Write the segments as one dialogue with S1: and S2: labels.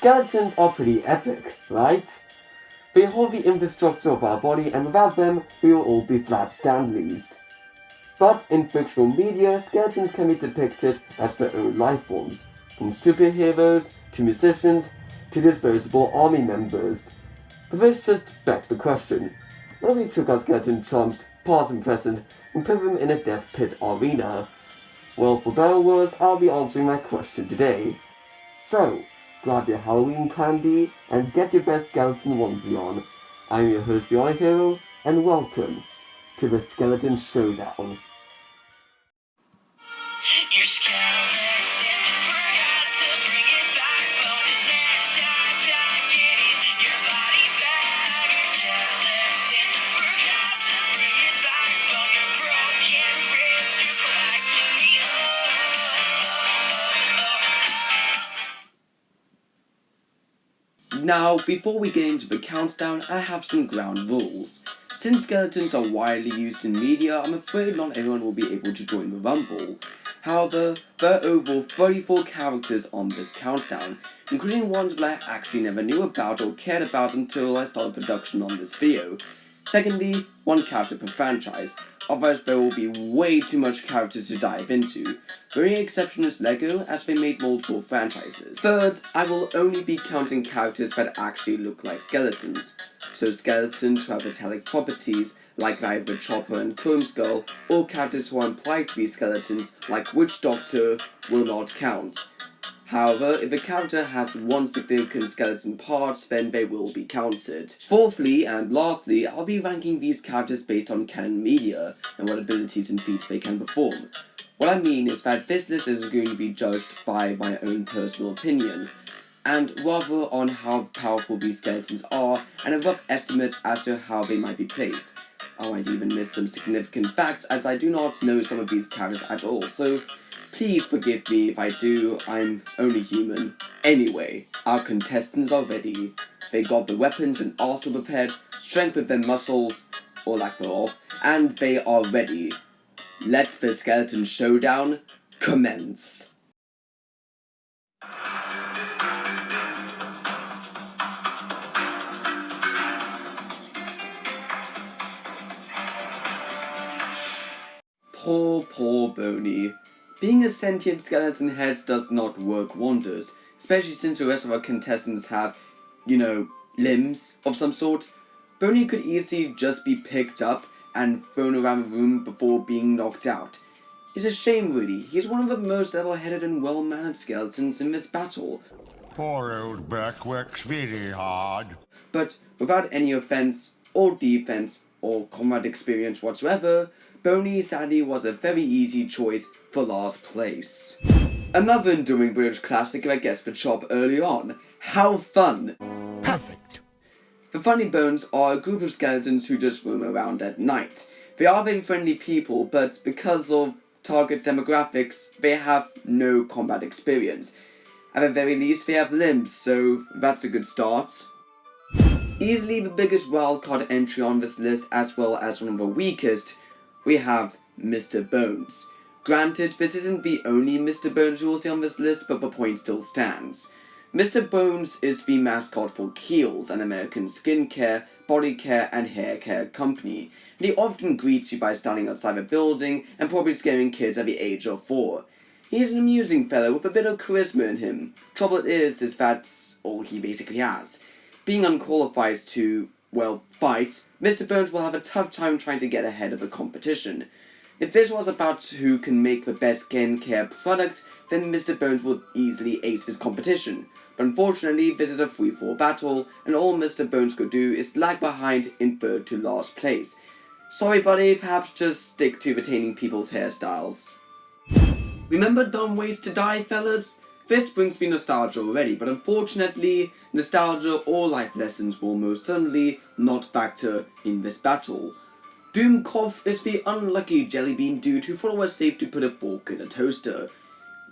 S1: Skeletons are pretty epic, right? They hold the infrastructure of our body, and without them, we will all be flat Stanleys. But in fictional media, skeletons can be depicted as their own life forms, from superheroes, to musicians, to disposable army members. But this just begs the question, what if we took our skeleton chumps, past and present, and put them in a death pit arena? Well, for better or worse, I'll be answering that question today. So, grab your Halloween candy and get your best skeleton onesie on. I'm your host, the Honor Hero, and welcome to the Skeleton Showdown.
S2: Your skeleton forgot to bring its backbone, and next time try getting your body back. Your skeleton forgot to bring its backbone, your broken ribs are cracking me up.
S3: Now, before we get into the countdown, I have some ground rules. Since skeletons are widely used in media, I'm afraid not everyone will be able to join the rumble. However, there are over 34 characters on this countdown, including ones that I actually never knew about or cared about until I started production on this video. Secondly, one character per franchise, otherwise there will be way too much characters to dive into. The only exception is LEGO, as they made multiple franchises. Third, I will only be counting characters that actually look like skeletons. So skeletons who have metallic properties, like either Chopper and Chrome Skull, or characters who are implied to be skeletons, like Witch Doctor, will not count. However, if a character has one significant skeleton part, then they will be counted. Fourthly, and lastly, I'll be ranking these characters based on canon media, and what abilities and feats they can perform. What I mean is that this list is going to be judged by my own personal opinion, and rather on how powerful these skeletons are, and a rough estimate as to how they might be placed. I might even miss some significant facts, as I do not know some of these characters at all, so please forgive me if I do, I'm only human. Anyway, our contestants are ready. They got the weapons and arsenal prepared, strength of their muscles, or lack thereof, and they are ready. Let the skeleton showdown commence. Poor Boney. Being a sentient skeleton head does not work wonders, especially since the rest of our contestants have, limbs of some sort. Boney could easily just be picked up and thrown around the room before being knocked out. It's a shame really, he's one of the most level-headed and well-mannered skeletons in this battle.
S4: Poor old Beck works really hard.
S3: But without any offense, or defense, or combat experience whatsoever, Boney sadly was a very easy choice for last place. Another enduring British classic that gets the chop early on. How fun!
S4: Perfect.
S3: The Funny Bones are a group of skeletons who just roam around at night. They are very friendly people, but because of target demographics, they have no combat experience. At the very least, they have limbs, so that's a good start. Easily the biggest wildcard entry on this list, as well as one of the weakest, we have Mr. Bones. Granted, this isn't the only Mr. Bones you will see on this list, but the point still stands. Mr. Bones is the mascot for Kiehl's, an American skincare, body care, and hair care company, and he often greets you by standing outside a building and probably scaring kids at the age of 4. He is an amusing fellow with a bit of charisma in him. Trouble is that's all he basically has. Being unqualified to, fight, Mr. Bones will have a tough time trying to get ahead of the competition. If this was about who can make the best skincare product, then Mr. Bones would easily ace this competition. But unfortunately, this is a free-for-all battle, and all Mr. Bones could do is lag behind in third to last place. Sorry buddy, perhaps just stick to retaining people's hairstyles. Remember dumb ways to die, fellas? This brings me nostalgia already, but unfortunately, nostalgia or life lessons will most certainly not factor in this battle. Doomcough is the unlucky jellybean dude who thought it was safe to put a fork in a toaster.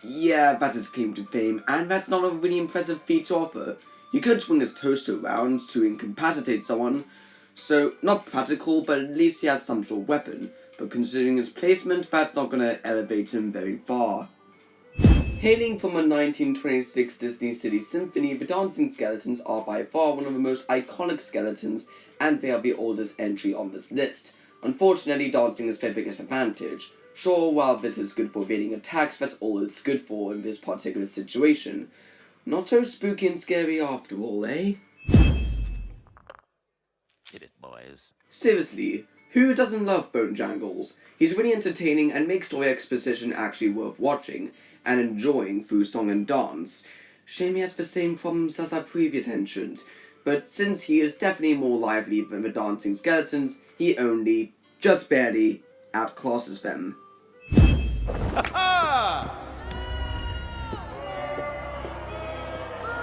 S3: Yeah, that's his claim to fame, and that's not a really impressive feat to offer. You could swing his toaster around to incapacitate someone, so not practical, but at least he has some sort of weapon. But considering his placement, that's not gonna elevate him very far. Hailing from a 1926 Disney City Symphony, the dancing skeletons are by far one of the most iconic skeletons, and they are the oldest entry on this list. Unfortunately, dancing is their biggest advantage. Sure, while this is good for evading attacks, that's all it's good for in this particular situation. Not so spooky and scary after all, eh?
S5: Hit it, boys.
S3: Seriously, who doesn't love Bone Jangles? He's really entertaining and makes story exposition actually worth watching and enjoying through song and dance. Shame he has the same problems as our previous entrant, but since he is definitely more lively than the dancing skeletons, he only, just barely, outclasses them.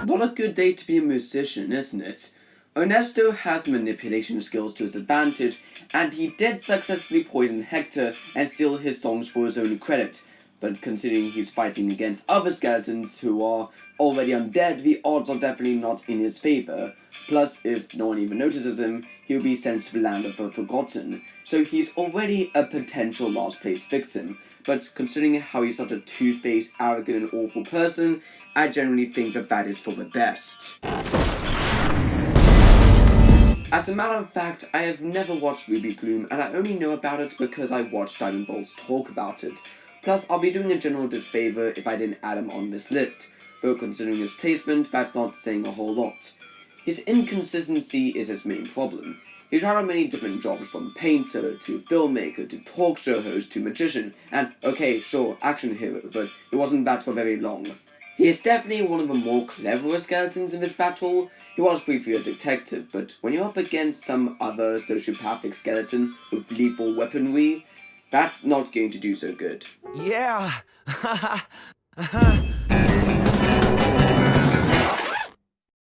S3: Not a good day to be a musician, isn't it? Ernesto has manipulation skills to his advantage, and he did successfully poison Hector and steal his songs for his own credit. But considering he's fighting against other skeletons who are already undead, the odds are definitely not in his favour. Plus, if no one even notices him, he'll be sent to the land of the forgotten. So he's already a potential last place victim. But considering how he's such a two-faced, arrogant and awful person, I generally think that is for the best. As a matter of fact, I have never watched Ruby Gloom, and I only know about it because I watched Diamond Bolts talk about it. Plus, I'll be doing a general disfavour if I didn't add him on this list, though considering his placement, that's not saying a whole lot. His inconsistency is his main problem. He tried on many different jobs, from painter to filmmaker to talk show host to magician, and okay, sure, action hero, but it wasn't that for very long. He is definitely one of the more cleverer skeletons in this battle. He was briefly a detective, but when you're up against some other sociopathic skeleton with lethal weaponry, that's not going to do so good.
S5: Yeah!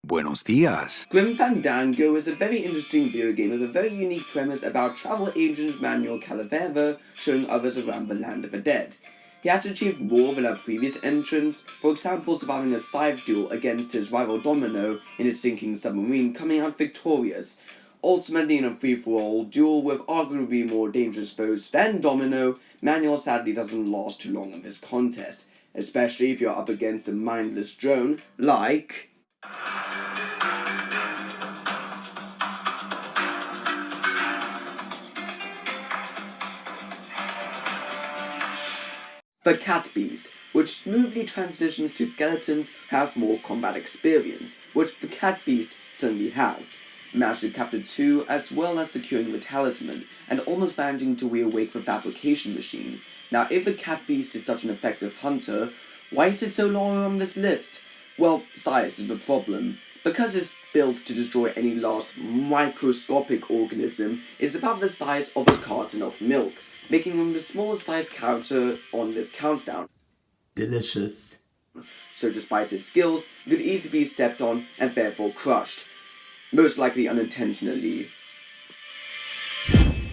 S6: Buenos dias.
S3: Grim Fandango is a very interesting video game with a very unique premise about travel agent Manuel Calavera showing others around the land of the dead. He has achieved more than our previous entrants, for example surviving a side duel against his rival Domino in his sinking submarine, coming out victorious. Ultimately, in a free-for-all duel with arguably more dangerous foes than Domino, Manuel sadly doesn't last too long in this contest, especially if you're up against a mindless drone like the Cat Beast, which smoothly transitions to skeletons who have more combat experience, which the Cat Beast certainly has. Managed to capture two, as well as securing the talisman, and almost managing to reawake the fabrication machine. Now, if the Cat Beast is such an effective hunter, why is it so low on this list? Well, size is the problem. Because it's built to destroy any last microscopic organism, it's about the size of a carton of milk, making him the smallest sized character on this countdown. Delicious. So despite its skills, it could easily be stepped on and therefore crushed. Most likely unintentionally.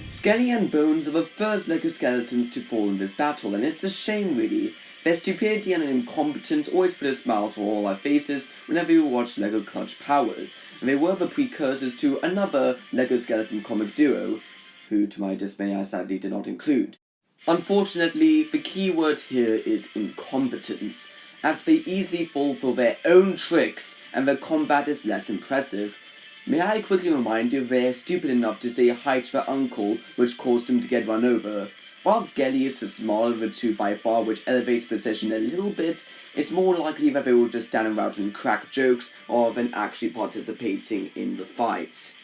S3: Skelly and Bones are the first LEGO skeletons to fall in this battle, and it's a shame really. Their stupidity and incompetence always put a smile to all our faces whenever we watch LEGO Clutch Powers, and they were the precursors to another LEGO skeleton comic duo, who to my dismay I sadly did not include. Unfortunately, the key word here is incompetence, as they easily fall for their own tricks and their combat is less impressive. May I quickly remind you they're stupid enough to say hi to their uncle, which caused him to get run over. While Skelly is the smaller of the two by far, which elevates position a little bit, it's more likely that they will just stand around and crack jokes rather than actually participating in the fight.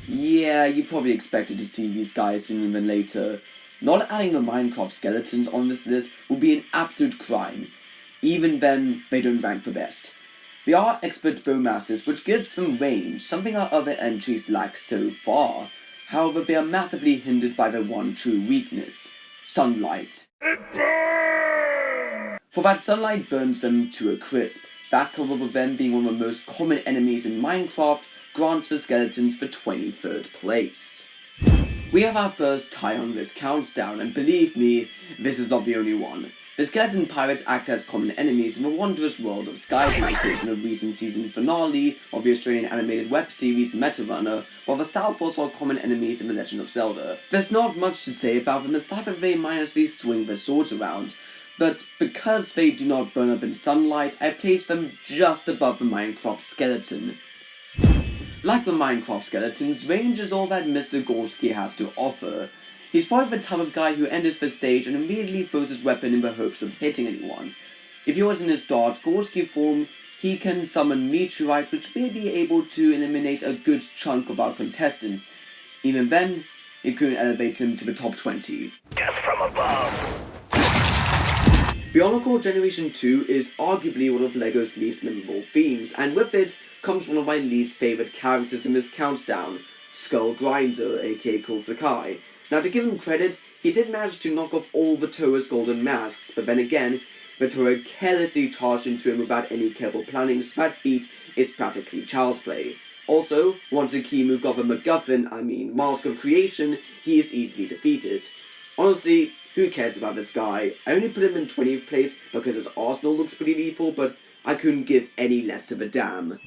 S3: Yeah, you probably expected to see these guys sooner than later. Not adding the Minecraft skeletons on this list would be an absolute crime. Even then, they don't rank the best. They are expert bowmasters, which gives them range, something our other entries lack so far. However, they are massively hindered by their one true weakness: sunlight. For that sunlight burns them to a crisp. That coupled with them being one of the most common enemies in Minecraft grants the skeletons the 23rd place. We have our first tie on this countdown, and believe me, this is not the only one. The skeleton pirates act as common enemies in the wondrous world of Skylanders in the recent season finale of the Australian animated web series Metroid, while the Star Force are common enemies in The Legend of Zelda. There's not much to say about them aside that they mindlessly swing their swords around, but because they do not burn up in sunlight, I placed them just above the Minecraft skeleton. Like the Minecraft skeletons, range is all that Mr. Gorski has to offer. He's probably the type of guy who enters the stage and immediately throws his weapon in the hopes of hitting anyone. If he was in his dark Gorski form, he can summon meteorites which may be able to eliminate a good chunk of our contestants. Even then, it couldn't elevate him to the top 20.
S2: Death from above.
S3: Bionicle Generation 2 is arguably one of LEGO's least memorable themes, and with it comes one of my least favourite characters in this countdown, Skull Grinder, aka Kultakai. Now to give him credit, he did manage to knock off all the Toa's golden masks, but then again, the Toa carelessly charged into him without any careful planning, so that feat is practically child's play. Also, once Akimu got the MacGuffin, Mask of Creation, he is easily defeated. Honestly, who cares about this guy? I only put him in 20th place because his arsenal looks pretty lethal, but I couldn't give any less of a damn.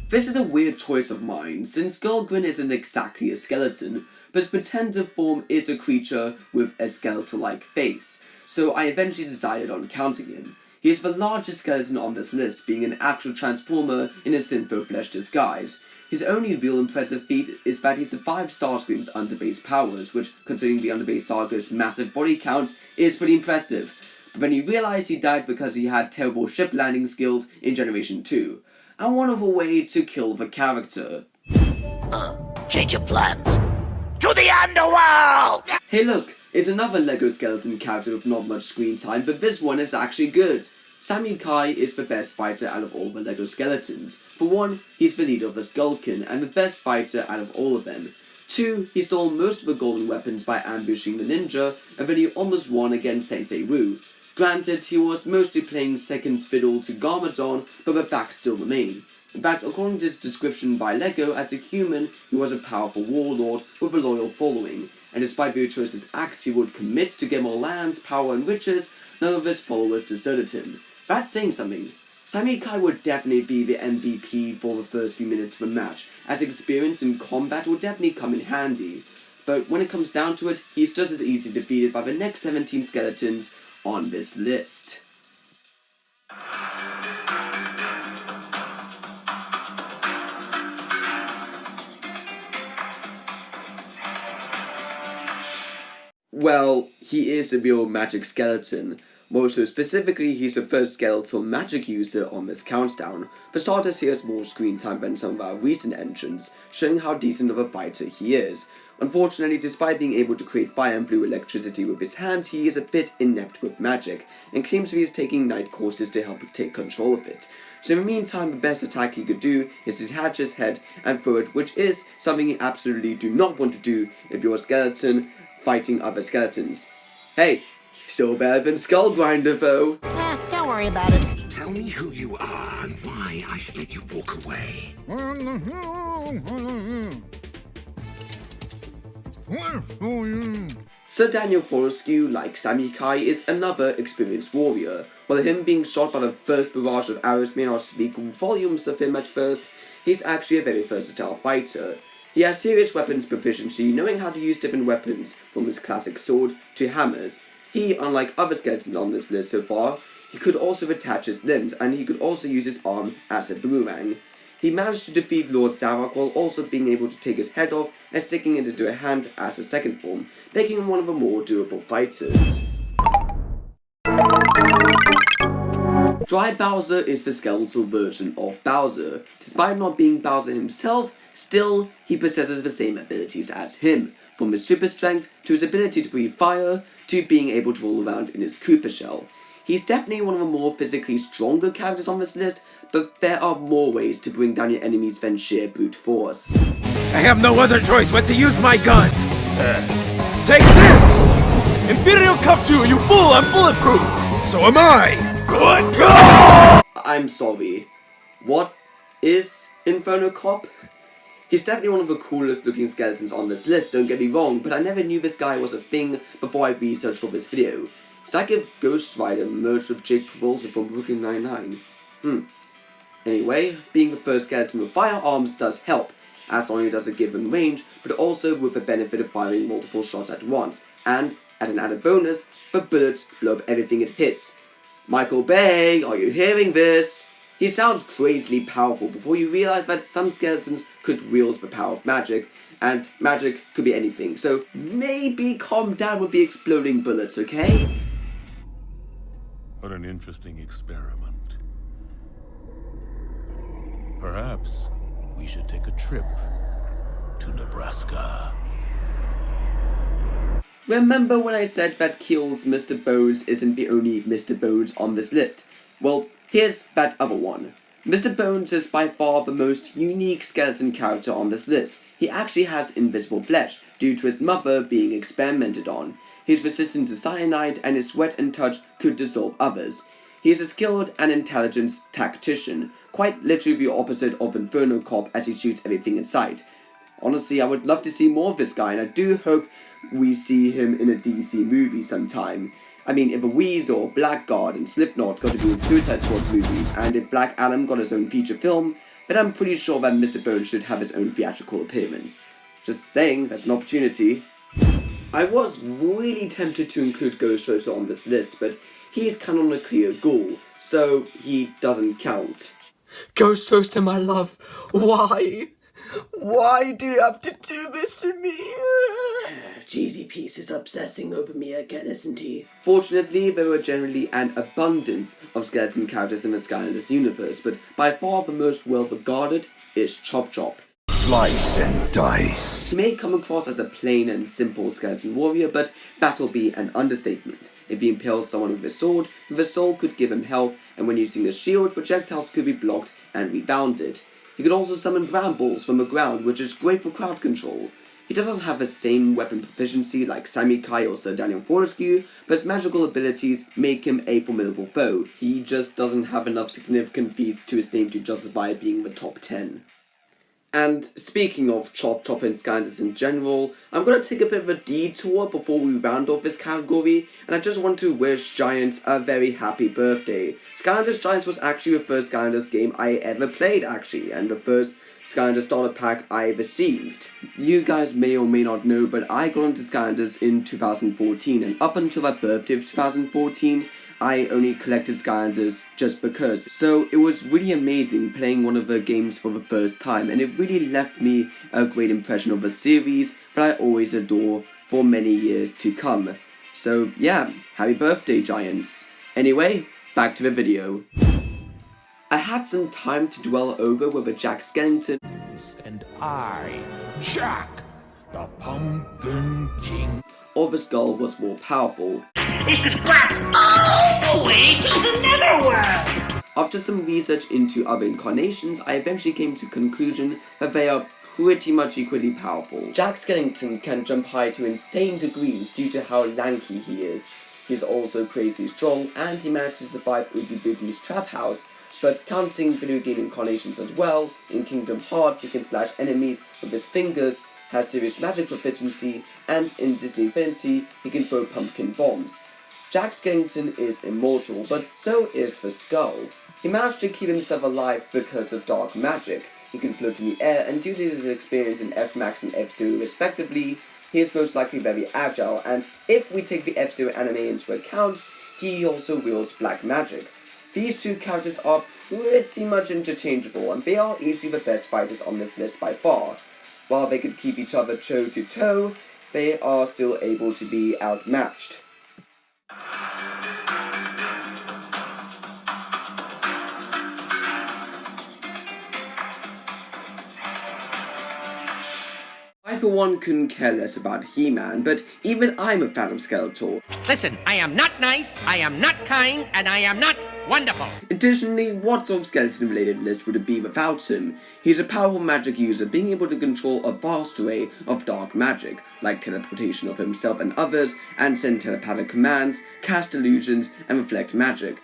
S3: This is a weird choice of mine, since Skullgrin isn't exactly a skeleton, but his pretender form is a creature with a skeletal-like face, so I eventually decided on counting him. He is the largest skeleton on this list, being an actual transformer in a Synthoflesh disguise. His only real impressive feat is that he survived Starscream's underbase powers, which, considering the Underbase Saga's massive body count, is pretty impressive. But then he realized he died because he had terrible ship landing skills in Generation 2, and one of a way to kill the character.
S2: Change of plans. To the Underworld!
S3: Hey look, it's another LEGO skeleton character with not much screen time, but this one is actually good. Sammy Kai is the best fighter out of all the LEGO skeletons. For one, he's the leader of the Skellington and the best fighter out of all of them. 2, he stole most of the golden weapons by ambushing the ninja, and then he almost won against Sensei Wu. Granted, he was mostly playing second fiddle to Garmadon, but the facts still remain. In fact, according to his description by LEGO, as a human, he was a powerful warlord with a loyal following, and despite Virtuoso's acts he would commit to get more lands, power and riches, none of his followers deserted him. That's saying something. Sammy Kai would definitely be the MVP for the first few minutes of the match, as experience in combat will definitely come in handy. But when it comes down to it, he's just as easily defeated by the next 17 skeletons on this list. Well, he is the real magic skeleton. More so specifically, he's the first skeletal magic user on this countdown. For starters, he has more screen time than some of our recent entrants, showing how decent of a fighter he is. Unfortunately, despite being able to create fire and blue electricity with his hands, he is a bit inept with magic, and claims he is taking night courses to help take control of it. So in the meantime, the best attack he could do is detach his head and throw it, which is something you absolutely do not want to do if you're a skeleton fighting other skeletons. Hey, still better than Skull Grinder though.
S2: Don't worry about it.
S6: Tell me who you are and why I should let you walk away.
S3: Sir Daniel Fortescue, like Sammy Kai, is another experienced warrior. While him being shot by the first barrage of arrows may not speak volumes of him at first, he's actually a very versatile fighter. He has serious weapons proficiency, knowing how to use different weapons, from his classic sword to hammers. He, unlike other skeletons on this list so far, he could also attach his limbs, and he could also use his arm as a boomerang. He managed to defeat Lord Zavok while also being able to take his head off and sticking it into a hand as a second form, making him one of the more durable fighters. Dry Bowser is the skeletal version of Bowser. Despite not being Bowser himself, still, he possesses the same abilities as him, from his super strength to his ability to breathe fire to being able to roll around in his Koopa shell. He's definitely one of the more physically stronger characters on this list, but there are more ways to bring down your enemies than sheer brute force.
S7: I have no other choice but to use my gun. Take this! Inferior Cup 2, you fool! I'm bulletproof! So am I! Good God!
S3: I'm sorry. What is Inferno Cop? He's definitely one of the coolest looking skeletons on this list, don't get me wrong, but I never knew this guy was a thing before I researched for this video. It's like if Ghost Rider merged with Jake Travolta from Brooklyn Nine-Nine. Anyway, being the first skeleton with firearms does help, as not only does it give him range, but also with the benefit of firing multiple shots at once, and as an added bonus, the bullets blow up everything it hits. Michael Bay, are you hearing this? He sounds crazily powerful before you realize that some skeletons could wield the power of magic, and magic could be anything, so maybe calm down with the exploding bullets, okay?
S8: What an interesting experiment. Perhaps we should take a trip to Nebraska.
S3: Remember when I said that Keel's Mr. Bones isn't the only Mr. Bones on this list? Well, here's that other one. Mr. Bones is by far the most unique skeleton character on this list. He actually has invisible flesh, due to his mother being experimented on. He's resistant to cyanide, and his sweat and touch could dissolve others. He is a skilled and intelligent tactician, quite literally the opposite of Inferno Cop as he shoots everything in sight. Honestly, I would love to see more of this guy, and I do hope we see him in a DC movie sometime. I mean, if a Weeze or Blackguard and Slipknot got to be in Suicide Squad movies, and if Black Adam got his own feature film, then I'm pretty sure that Mr. Bones should have his own theatrical appearance. Just saying, that's an opportunity. I was really tempted to include Ghost Roaster on this list, but he's canonically a ghoul, so he doesn't count.
S7: Ghost Roaster, my love, why? Why do you have to do this to me?
S3: Cheesy Piece is obsessing over me again, isn't he? Fortunately, there are generally an abundance of skeleton characters in the Skylanders universe, but by far the most well-regarded is Chop Chop.
S6: Slice and dice.
S3: He may come across as a plain and simple skeleton warrior, but that'll be an understatement. If he impales someone with his sword, the sword could give him health, and when using the shield, projectiles could be blocked and rebounded. He could also summon brambles from the ground, which is great for crowd control. He doesn't have the same weapon proficiency like Sammy Kai or Sir Daniel Fortescue, but his magical abilities make him a formidable foe. He just doesn't have enough significant feats to his name to justify being in the top 10. And speaking of Chop Chop and Skylanders in general, I'm going to take a bit of a detour before we round off this category, and I just want to wish Giants a very happy birthday. Skylanders Giants was actually the first Skylanders game I ever played, actually, and the first Skylanders starter pack I received. You guys may or may not know, but I got into Skylanders in 2014, and up until my birthday of 2014, I only collected Skylanders just because. So it was really amazing playing one of the games for the first time, and it really left me a great impression of a series that I always adore for many years to come. So yeah, happy birthday, Giants. Anyway, back to the video. I had some time to dwell over whether Jack Skellington
S6: And I, Jack, the Pumpkin King.
S3: or the Skull was more powerful.
S2: It could blast all the way to the netherworld!
S3: After some research into other incarnations, I eventually came to the conclusion that they are pretty much equally powerful. Jack Skellington can jump high to insane degrees due to how lanky he is. He's also crazy strong, and he managed to survive Oogie Boogie's trap house, but counting video game incarnations as well, in Kingdom Hearts he can slash enemies with his fingers, has serious magic proficiency, and in Disney Infinity he can throw pumpkin bombs. Jack Skellington is immortal, but so is the Skull. He managed to keep himself alive because of dark magic. He can float in the air, and due to his experience in F-Max and F-Zero respectively, he is most likely very agile, and if we take the F-Zero anime into account, he also wields black magic. These two characters are pretty much interchangeable, and they are easily the best fighters on this list by far. While they could keep each other toe to toe, they are still able to be outmatched. I for one couldn't care less about He-Man, but even I'm a fan of Skeletor.
S9: Listen, I am not nice, I am not kind, and I am not wonderful.
S3: Additionally, what sort of skeleton-related list would it be without him? He's a powerful magic user, being able to control a vast array of dark magic, like teleportation of himself and others, and send telepathic commands, cast illusions, and reflect magic.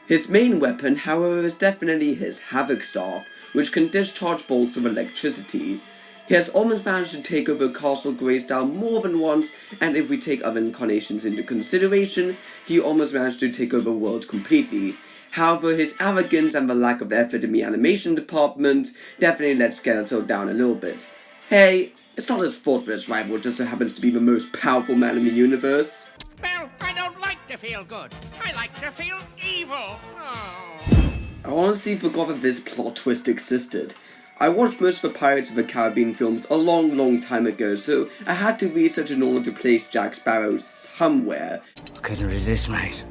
S3: His main weapon, however, is definitely his Havoc Staff, which can discharge bolts of electricity. He has almost managed to take over Castle Grayskull more than once, and if we take other incarnations into consideration, he almost managed to take over the world completely. However, his arrogance and the lack of effort in the animation department definitely let Skeletor down a little bit. Hey, It's not his fault that his rival just so happens to be the most powerful man in the universe.
S9: Well, I don't like to feel good. I like to feel evil. Oh.
S3: I honestly forgot that this plot twist existed. I watched most of the Pirates of the Caribbean films a long time ago, so I had to research in order to place Jack Sparrow somewhere.
S10: Couldn't resist, mate.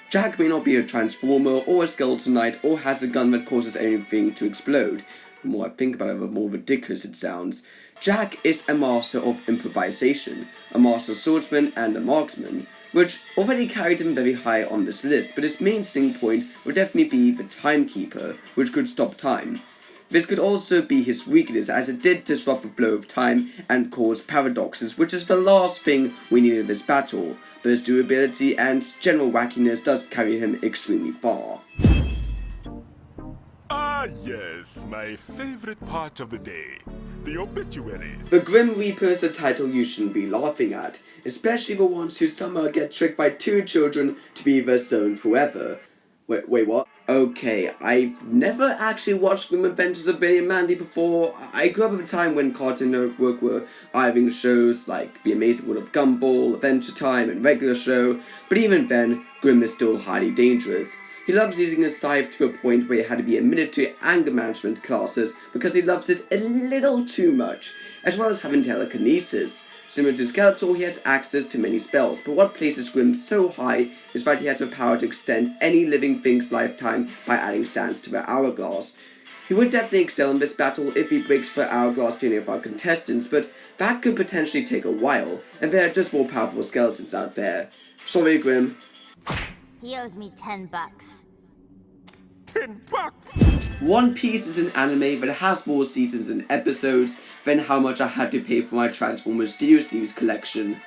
S3: Jack may not be a transformer or a skeleton knight or has a gun that causes anything to explode. The more I think about it, the more ridiculous it sounds. Jack is a master of improvisation, a master swordsman and a marksman, which already carried him very high on this list, but his main selling point would definitely be the timekeeper, which could stop time. This could also be his weakness, as it did disrupt the flow of time and cause paradoxes, which is the last thing we need in this battle, but his durability and general wackiness does carry him extremely far.
S4: Ah, yes, my favorite part of the day. The obituaries.
S3: The Grim Reaper is a title you shouldn't be laughing at, especially the ones who somehow get tricked by two children to be their own forever. Wait, what? Okay, I've never actually watched Grim Adventures of Billy and Mandy before. I grew up at a time when Cartoon Network were having shows like The Amazing World of Gumball, Adventure Time, and Regular Show, but even then, Grim is still highly dangerous. He loves using a scythe to a point where he had to be admitted to anger management classes because he loves it a little too much, as well as having telekinesis. Similar to Skeletor, he has access to many spells, but what places Grim so high is that he has the power to extend any living thing's lifetime by adding sands to their hourglass. He would definitely excel in this battle if he breaks the hourglass to any of our contestants, but that could potentially take a while, and there are just more powerful skeletons out there. Sorry, Grim.
S11: He owes me $10.
S4: $10.
S3: One Piece is an anime that has more seasons and episodes than how much I had to pay for my Transformers Studio Series collection.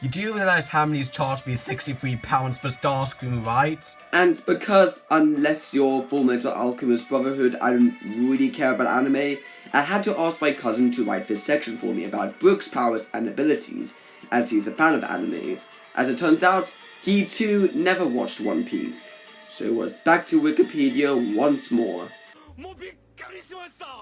S1: You do realise how many charged me £63 for Starscream, right?
S3: And because, unless you're Full Metal Alchemist Brotherhood, I don't really care about anime, I had to ask my cousin to write this section for me about Brooke's powers and abilities, as he's a fan of anime. As it turns out, he too never watched One Piece. So it was back to Wikipedia once more.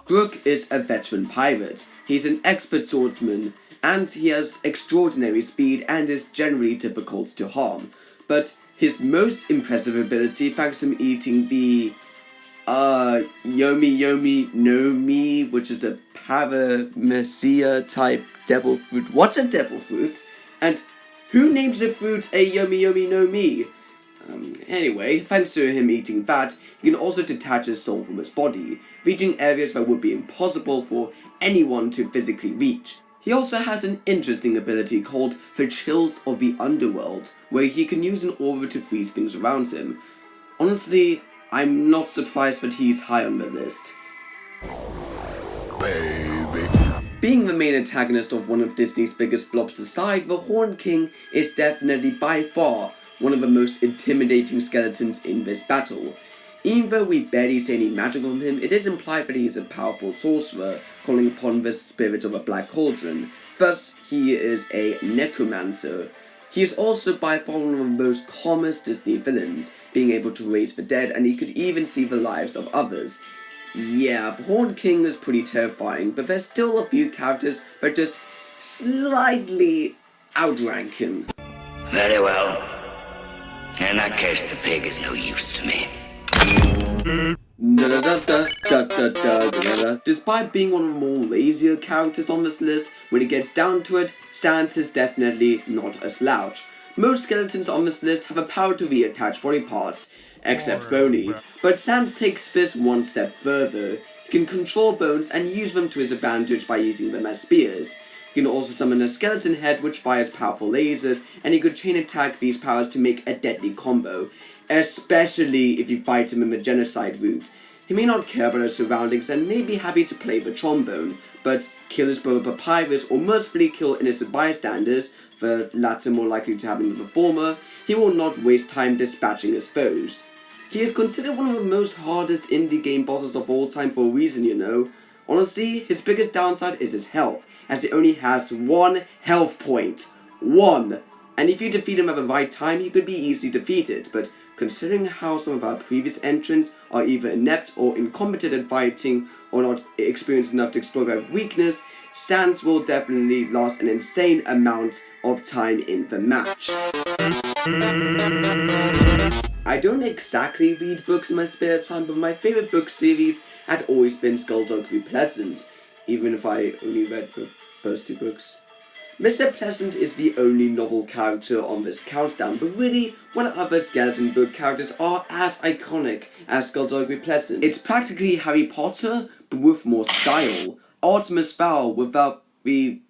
S3: Brooke is a veteran pirate. He's an expert swordsman, and he has extraordinary speed and is generally difficult to harm. But his most impressive ability, thanks to him eating the Yomi no Mi, which is a Paramecia type devil fruit. What's a devil fruit? And who names a fruit a Yomi no Mi? Anyway, thanks to him eating that, he can also detach his soul from his body, reaching areas that would be impossible for anyone to physically reach. He also has an interesting ability called the Chills of the Underworld, where he can use an aura to freeze things around him. Honestly, I'm not surprised that he's high on the list.
S4: Baby.
S3: Being the main antagonist of one of Disney's biggest flops aside, the Horned King is definitely by far one of the most intimidating skeletons in this battle. Even though we barely see any magic from him, it is implied that he is a powerful sorcerer, calling upon the spirit of a black cauldron. Thus, he is a necromancer. He is also by far one of the most calmest Disney villains, being able to raise the dead, and he could even see the lives of others. Yeah, the Horned King is pretty terrifying, but there's still a few characters that just slightly outrank him.
S10: Very well. In that case, the pig is no use to me.
S3: Despite being one of the more lazier characters on this list, when it gets down to it, Sans is definitely not a slouch. Most skeletons on this list have a power to reattach body parts, except Boney, but Sans takes this one step further. He can control bones and use them to his advantage by using them as spears. He can also summon a skeleton head which fires powerful lasers, and he could chain attack these powers to make a deadly combo, especially if you fight him in the genocide route. He may not care about his surroundings and may be happy to play the trombone, but kill his brother Papyrus or mercifully kill innocent bystanders, the latter more likely to happen than the former, he will not waste time dispatching his foes. He is considered one of the most hardest indie game bosses of all time for a reason, you know. Honestly, his biggest downside is his health, as he only has 1 health point. 1! And if you defeat him at the right time, he could be easily defeated, but considering how some of our previous entrants are either inept or incompetent at fighting or not experienced enough to explore their weakness, Sans will definitely last an insane amount of time in the match. I don't exactly read books in my spare time, but my favourite book series had always been Skullduggery Pleasant, even if I only read the first 2 books. Mr. Pleasant is the only novel character on this countdown, but really, what other skeleton book characters are as iconic as Skullduggery Pleasant? It's practically Harry Potter, but with more style. Artemis Fowl without the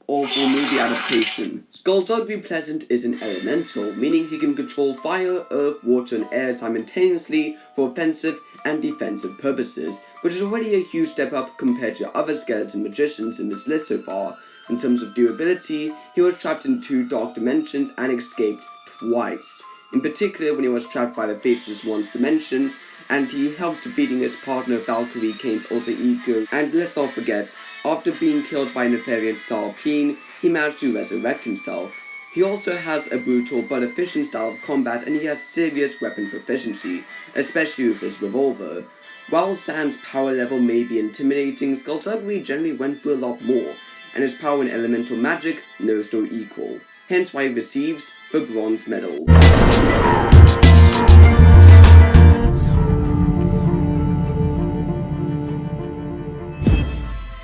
S3: awful movie adaptation. Skullduggery Pleasant is an elemental, meaning he can control fire, earth, water, and air simultaneously for offensive and defensive purposes, which is already a huge step up compared to other skeleton magicians in this list so far. In terms of durability, he was trapped in 2 dark dimensions and escaped twice. In particular, when he was trapped by the Faceless One's dimension, and he helped defeating his partner Valkyrie Kane's alter ego. And let's not forget, after being killed by Nefarian Sarpeen, he managed to resurrect himself. He also has a brutal but efficient style of combat, and he has serious weapon proficiency, especially with his revolver. While Sans' power level may be intimidating, Skullduggery generally went through a lot more, and his power in elemental magic knows no equal. Hence why he receives the bronze medal.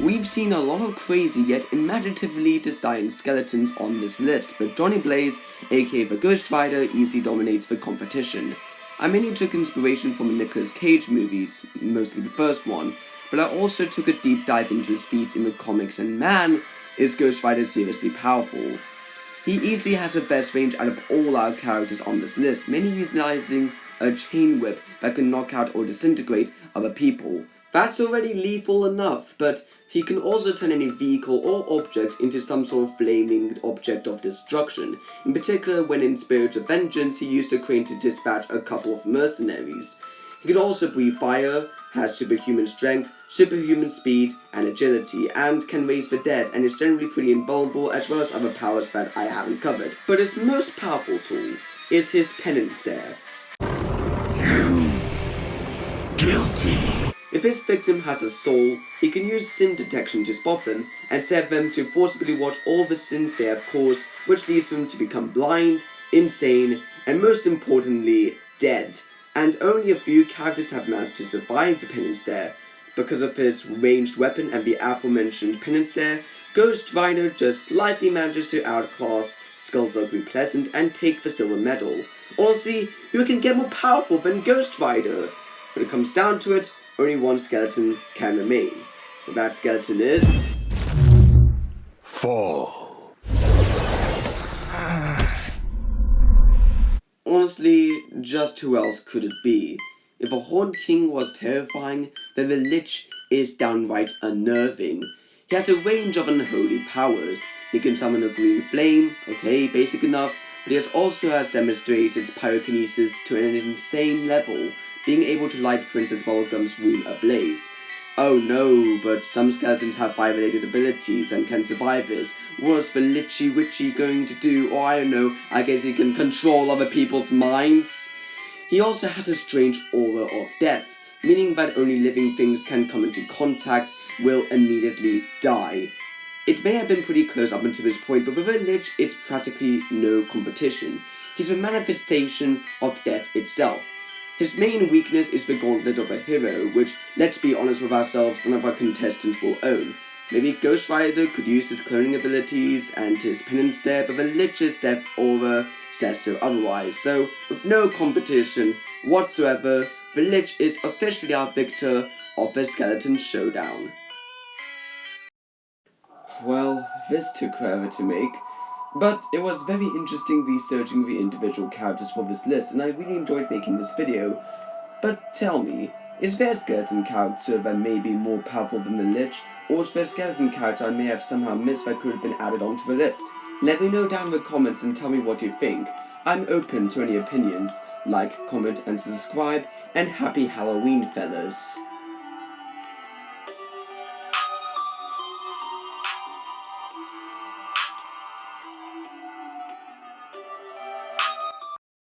S3: We've seen a lot of crazy yet imaginatively designed skeletons on this list, but Johnny Blaze, aka the Ghost Rider, easily dominates the competition. I mainly took inspiration from the Nicolas Cage movies, mostly the first one, but I also took a deep dive into his feats in the comics, and man, is Ghost Rider seriously powerful. He easily has the best range out of all our characters on this list, mainly utilizing a chain whip that can knock out or disintegrate other people. That's already lethal enough, but he can also turn any vehicle or object into some sort of flaming object of destruction. In particular, when in Spirit of Vengeance, he used a crane to dispatch a couple of mercenaries. He can also breathe fire, has superhuman strength, superhuman speed, and agility, and can raise the dead, and is generally pretty invulnerable, as well as other powers that I haven't covered. But his most powerful tool is his penance stare.
S6: You guilty.
S3: If his victim has a soul, he can use sin detection to spot them, and set them to forcibly watch all the sins they have caused, which leads them to become blind, insane, and most importantly, dead. And only a few characters have managed to survive the penance stare. Because of his ranged weapon and the aforementioned penance stare, Ghost Rider just slightly manages to outclass Skullduggery Pleasant and take the silver medal. Honestly, who can get more powerful than Ghost Rider? When it comes down to it, only one skeleton can remain. And that skeleton is...
S4: Fall.
S3: Honestly, just who else could it be? If a Horned King was terrifying, then the Lich is downright unnerving. He has a range of unholy powers. He can summon a green flame, okay, basic enough, but he also has demonstrated pyrokinesis to an insane level, being able to light Princess Bubblegum's room ablaze. Oh no, but some skeletons have fire-related abilities and can survive this. What's the Lichy Witchy going to do? Or I don't know, I guess he can control other people's minds? He also has a strange aura of death, meaning that only living things can come into contact will immediately die. It may have been pretty close up until this point, but with a Lich, it's practically no competition. He's a manifestation of death itself. His main weakness is the Gauntlet of a Hero, which, let's be honest with ourselves, none of our contestants will own. Maybe Ghost Rider could use his cloning abilities and his penance stare, but the Lich's death aura says so otherwise. So, with no competition whatsoever, the Lich is officially our victor of the Skeleton Showdown. Well, this took forever to make, but it was very interesting researching the individual characters for this list, and I really enjoyed making this video. But tell me, is there a skeleton character that may be more powerful than the Lich, or is there a skeleton character I may have somehow missed that could have been added onto the list? Let me know down in the comments and tell me what you think. I'm open to any opinions. Like, comment, and subscribe, and happy Halloween, fellas.